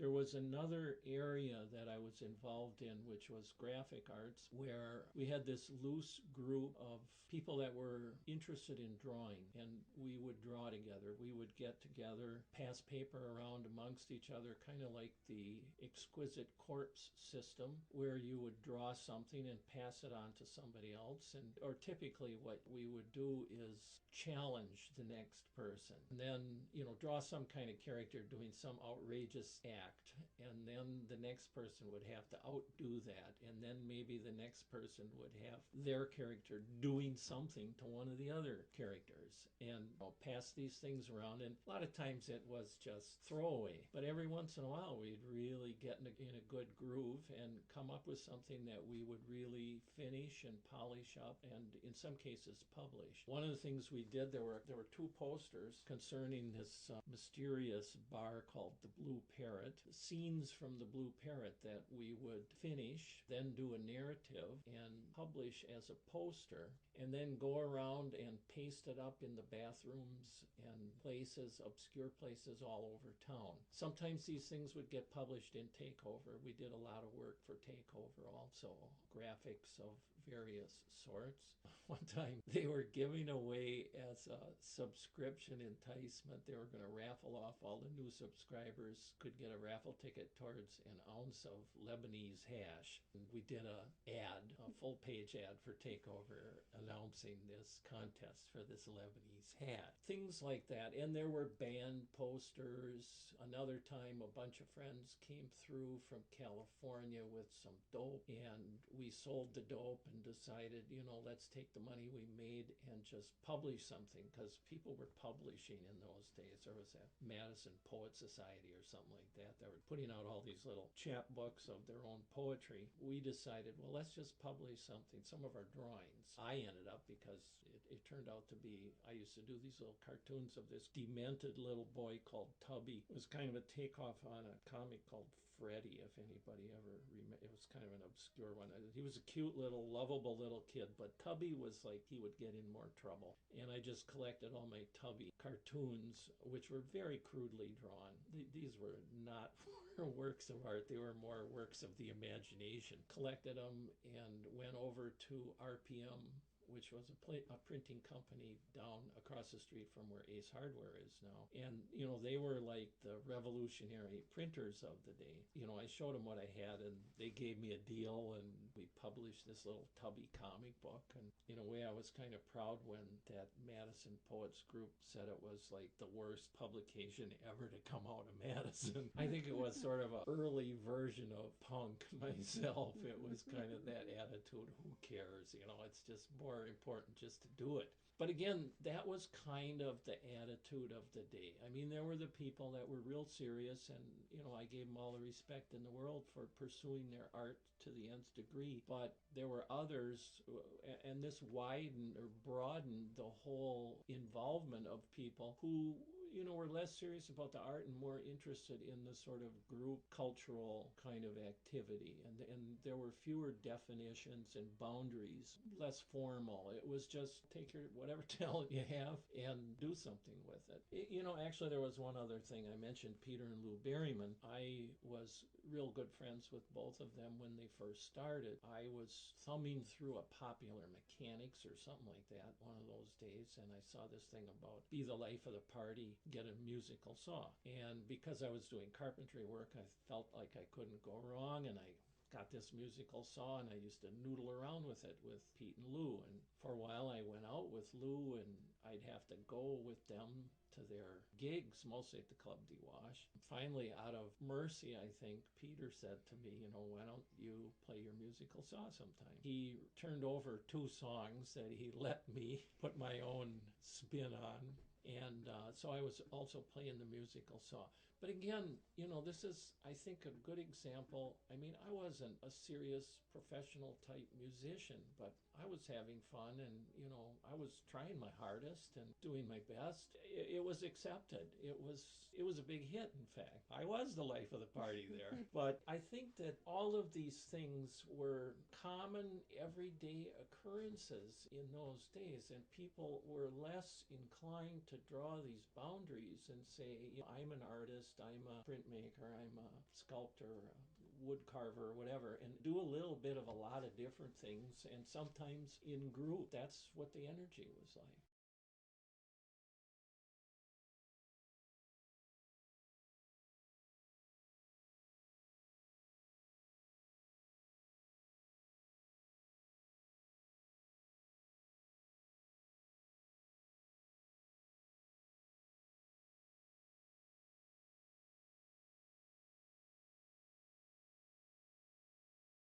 There was another area that I was involved in, which was graphic arts, where we had this loose group of people that were interested in drawing, and we would draw together. We would get together, pass paper around amongst each other, kind of like the exquisite corpse system, where you would draw something and pass it on to somebody else. Or typically what we would do is challenge the next person. And then, draw some kind of character doing some outrageous act. And then the next person would have to outdo that. And then maybe the next person would have their character doing something to one of the other characters. And pass these things around. And a lot of times it was just throwaway. But every once in a while we'd really get in a good groove and come up with something that we would really finish and polish up, and in some cases publish. One of the things we did, there were two posters concerning this mysterious bar called the Blue Parrot, scenes from the Blue Parrot that we would finish, then do a narrative and publish as a poster, and then go around and paste it up in the bathrooms and places, obscure places all over town. Sometimes these things would get published in Takeover. We did a lot of work for Takeover also, graphics of various sorts. One time they were giving away as a subscription enticement, they were going to raffle off all the new subscribers could get a raffle ticket towards an ounce of Lebanese hash. And we did a full page ad for Takeover announcing this contest for this Lebanese hash. Things like that. And there were band posters. Another time a bunch of friends came through from California with some dope, and we sold the dope and decided, let's take the money we made and just publish something, because people were publishing in those days. There was a Madison Poet Society or something like that. They were putting out all these little chapbooks of their own poetry. We decided, well, let's just publish something, some of our drawings. I ended up, because it turned out to be, I used to do these little cartoons of this demented little boy called Tubby. It was kind of a takeoff on a comic called Freddy, if anybody ever remember. It was kind of an obscure one. He was a cute little, lovable little kid, but Tubby was like, he would get in more trouble. And I just collected all my Tubby cartoons, which were very crudely drawn. These were not works of art. They were more works of the imagination. Collected them and went over to RPM, which was a printing company down across the street from where Ace Hardware is now. And, they were like the revolutionary printers of the day. I showed them what I had, and they gave me a deal, and we published this little Tubby comic book. And in a way, I was kind of proud when that Madison Poets group said it was like the worst publication ever to come out of Madison. I think it was sort of an early version of punk myself. It was kind of that attitude, who cares? It's just more important just to do it. But again, that was kind of the attitude of the day. I mean, there were the people that were real serious, and I gave them all the respect in the world for pursuing their art to the nth degree. But there were others, and this widened or broadened the whole involvement of people who were less serious about the art and more interested in the sort of group cultural kind of activity. And there were fewer definitions and boundaries, less formal. It was just take your whatever talent you have and do something with it. Actually, there was one other thing. I mentioned Peter and Lou Berryman. I was real good friends with both of them when they first started. I was thumbing through a Popular Mechanics or something like that one of those days, and I saw this thing about be the life of the party, get a musical saw. And because I was doing carpentry work, I felt like I couldn't go wrong, and I got this musical saw, and I used to noodle around with it with Pete and Lou. And for a while I went out with Lou, and I'd have to go with them to their gigs, mostly at the Club de Wash. Finally, out of mercy, I think, Peter said to me, why don't you play your musical saw sometime? He turned over 2 songs that he let me put my own spin on. And so I was also playing the musical saw. But again, this is, I think, a good example. I mean, I wasn't a serious professional type musician, but I was having fun, and, I was trying my hardest and doing my best. It was accepted. It was a big hit, in fact. I was the life of the party there. But I think that all of these things were common, everyday occurrences in those days, and people were less inclined to draw these boundaries and say, I'm an artist, artist, I'm a printmaker, I'm a sculptor, a wood carver, whatever, and do a little bit of a lot of different things. And sometimes in group, that's what the energy was like.